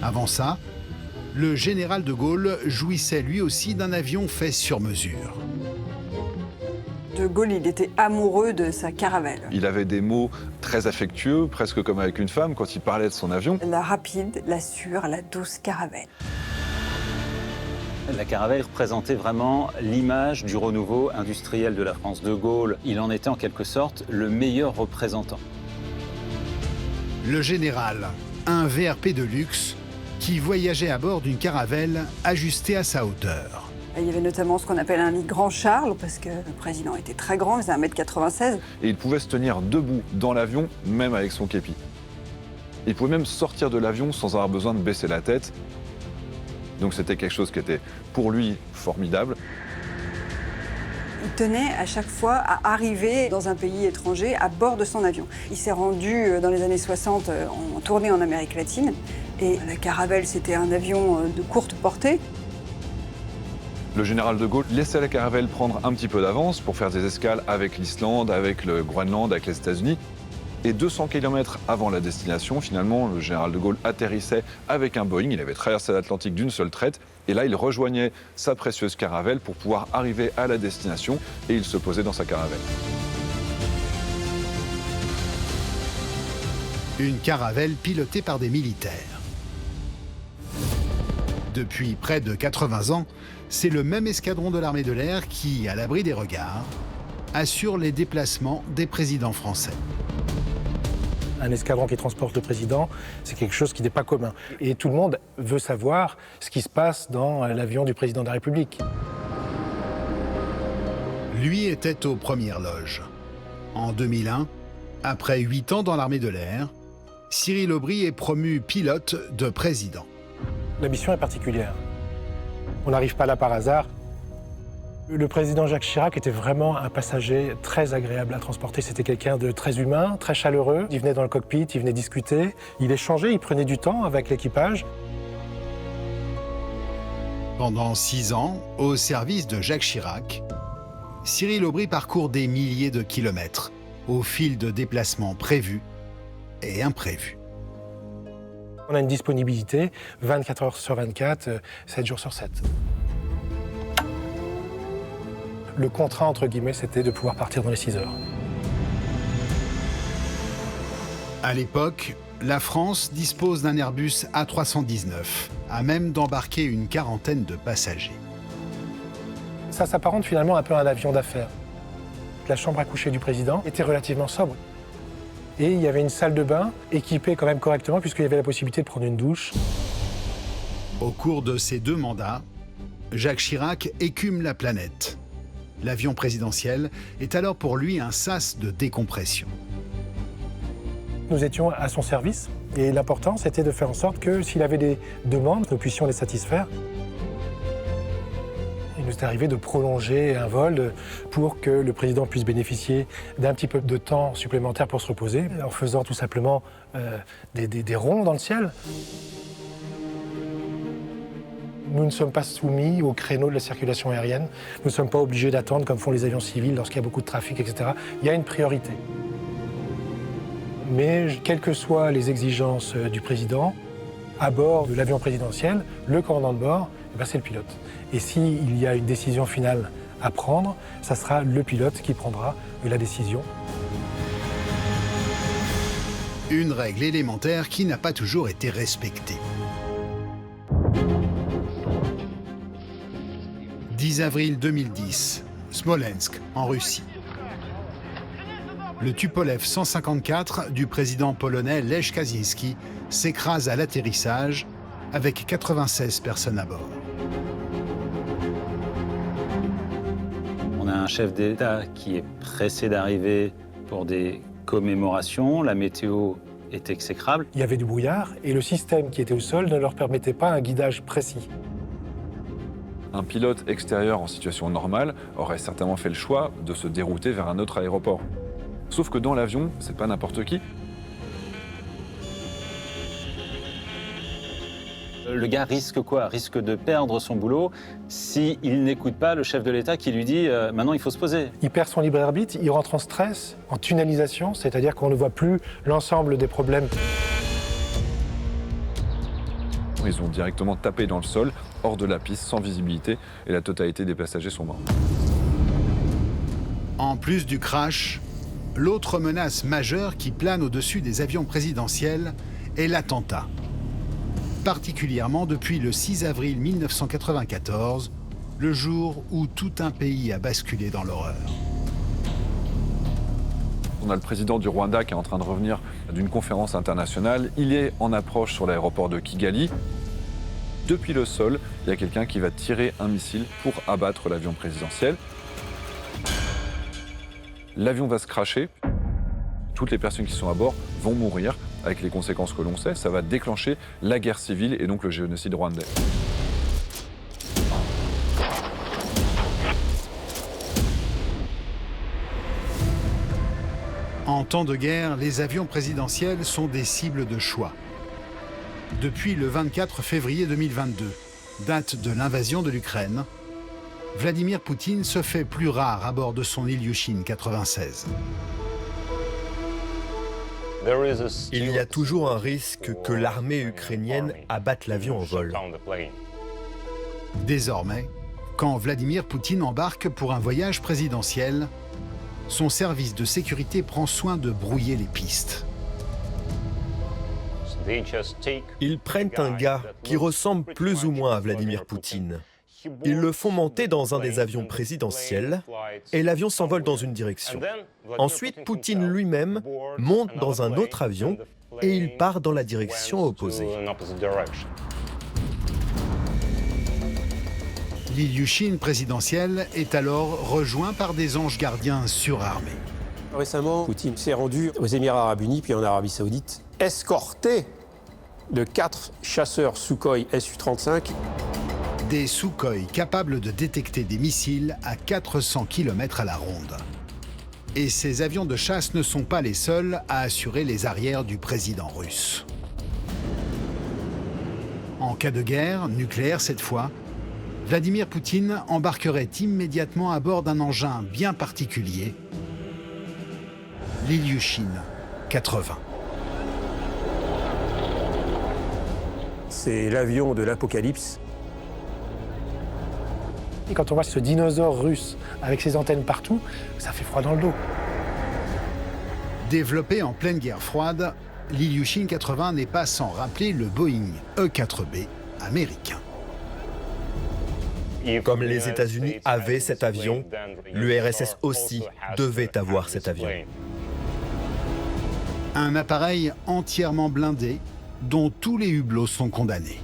Avant ça, le général de Gaulle jouissait lui aussi d'un avion fait sur mesure. De Gaulle, il était amoureux de sa Caravelle. Il avait des mots très affectueux, presque comme avec une femme, quand il parlait de son avion. La rapide, la sûre, la douce Caravelle. La Caravelle représentait vraiment l'image du renouveau industriel de la France. De Gaulle, il en était en quelque sorte le meilleur représentant. Le général, un VRP de luxe, qui voyageait à bord d'une Caravelle ajustée à sa hauteur. Il y avait notamment ce qu'on appelle un lit grand Charles, parce que le président était très grand, il faisait 1m96. Et il pouvait se tenir debout dans l'avion, même avec son képi. Il pouvait même sortir de l'avion sans avoir besoin de baisser la tête. Donc c'était quelque chose qui était pour lui formidable. Il tenait à chaque fois à arriver dans un pays étranger à bord de son avion. Il s'est rendu dans les années 60 en tournée en Amérique latine. Et la Caravelle, c'était un avion de courte portée. Le général de Gaulle laissait la Caravelle prendre un petit peu d'avance pour faire des escales avec l'Islande, avec le Groenland, avec les États-Unis. Et 200 km avant la destination, finalement, le général de Gaulle atterrissait avec un Boeing. Il avait traversé l'Atlantique d'une seule traite. Et là, il rejoignait sa précieuse Caravelle pour pouvoir arriver à la destination. Et il se posait dans sa Caravelle. Une Caravelle pilotée par des militaires. Depuis près de 80 ans, c'est le même escadron de l'armée de l'air qui, à l'abri des regards, assure les déplacements des présidents français. Un escadron qui transporte le président, c'est quelque chose qui n'est pas commun. Et tout le monde veut savoir ce qui se passe dans l'avion du président de la République. Lui était aux premières loges. En 2001, après 8 ans dans l'armée de l'air, Cyril Aubry est promu pilote de président. La mission est particulière. On n'arrive pas là par hasard. Le président Jacques Chirac était vraiment un passager très agréable à transporter. C'était quelqu'un de très humain, très chaleureux. Il venait dans le cockpit, il venait discuter, il échangeait, il prenait du temps avec l'équipage. Pendant 6 ans, au service de Jacques Chirac, Cyril Aubry parcourt des milliers de kilomètres au fil de déplacements prévus et imprévus. On a une disponibilité 24 heures sur 24, 7 jours sur 7. Le contrat, entre guillemets, c'était de pouvoir partir dans les 6 heures. À l'époque, la France dispose d'un Airbus A319, à même d'embarquer une quarantaine de passagers. Ça s'apparente finalement un peu à un avion d'affaires. La chambre à coucher du président était relativement sobre. Et il y avait une salle de bain équipée quand même correctement puisqu'il y avait la possibilité de prendre une douche. Au cours de ces 2 mandats, Jacques Chirac écume la planète. L'avion présidentiel est alors pour lui un sas de décompression. Nous étions à son service et l'important c'était de faire en sorte que s'il avait des demandes, nous puissions les satisfaire. Il nous est arrivé de prolonger un vol pour que le président puisse bénéficier d'un petit peu de temps supplémentaire pour se reposer, en faisant tout simplement des ronds dans le ciel. Nous ne sommes pas soumis au créneau de la circulation aérienne. Nous ne sommes pas obligés d'attendre comme font les avions civils lorsqu'il y a beaucoup de trafic, etc. Il y a une priorité. Mais quelles que soient les exigences du président, à bord de l'avion présidentiel, le commandant de bord, c'est le pilote. Et s'il y a une décision finale à prendre, ça sera le pilote qui prendra la décision. Une règle élémentaire qui n'a pas toujours été respectée. 10 avril 2010, Smolensk, en Russie. Le Tupolev 154 du président polonais Lech Kaczynski s'écrase à l'atterrissage avec 96 personnes à bord. On a un chef d'État qui est pressé d'arriver pour des commémorations. La météo est exécrable. Il y avait du brouillard et le système qui était au sol ne leur permettait pas un guidage précis. Un pilote extérieur en situation normale aurait certainement fait le choix de se dérouter vers un autre aéroport. Sauf que dans l'avion, c'est pas n'importe qui. Le gars risque quoi? Risque de perdre son boulot s'il n'écoute pas le chef de l'État qui lui dit « maintenant il faut se poser ». Il perd son libre arbitre, il rentre en stress, en tunnelisation, c'est-à-dire qu'on ne voit plus l'ensemble des problèmes. Ils ont directement tapé dans le sol, hors de la piste, sans visibilité, et la totalité des passagers sont morts. En plus du crash, l'autre menace majeure qui plane au-dessus des avions présidentiels est l'attentat. Particulièrement depuis le 6 avril 1994, le jour où tout un pays a basculé dans l'horreur. On a le président du Rwanda qui est en train de revenir d'une conférence internationale. Il est en approche sur l'aéroport de Kigali. Depuis le sol, il y a quelqu'un qui va tirer un missile pour abattre l'avion présidentiel. L'avion va se crasher. Toutes les personnes qui sont à bord vont mourir, avec les conséquences que l'on sait. Ça va déclencher la guerre civile et donc le génocide rwandais. En temps de guerre, les avions présidentiels sont des cibles de choix. Depuis le 24 février 2022, date de l'invasion de l'Ukraine, Vladimir Poutine se fait plus rare à bord de son Ilyushin 96. Il y a toujours un risque que l'armée ukrainienne abatte l'avion en vol. Désormais, quand Vladimir Poutine embarque pour un voyage présidentiel, son service de sécurité prend soin de brouiller les pistes. Ils prennent un gars qui ressemble plus ou moins à Vladimir Poutine. Ils le font monter dans un des avions présidentiels et l'avion s'envole dans une direction. Ensuite, Poutine lui-même monte dans un autre avion et il part dans la direction opposée. L'Ilyushin présidentiel est alors rejoint par des anges gardiens surarmés. Récemment, Poutine s'est rendu aux Émirats Arabes Unis puis en Arabie Saoudite, escorté de 4 chasseurs Sukhoi Su-35. Des Sukhoi capables de détecter des missiles à 400 km à la ronde. Et ces avions de chasse ne sont pas les seuls à assurer les arrières du président russe. En cas de guerre, nucléaire cette fois, Vladimir Poutine embarquerait immédiatement à bord d'un engin bien particulier, l'Ilyushin 80. C'est l'avion de l'apocalypse. Et quand on voit ce dinosaure russe avec ses antennes partout, ça fait froid dans le dos. Développé en pleine guerre froide, l'Ilyushin 80 n'est pas sans rappeler le Boeing E-4B américain. Comme les États-Unis avaient cet avion, l'URSS aussi devait avoir cet avion. Un appareil entièrement blindé dont tous les hublots sont condamnés.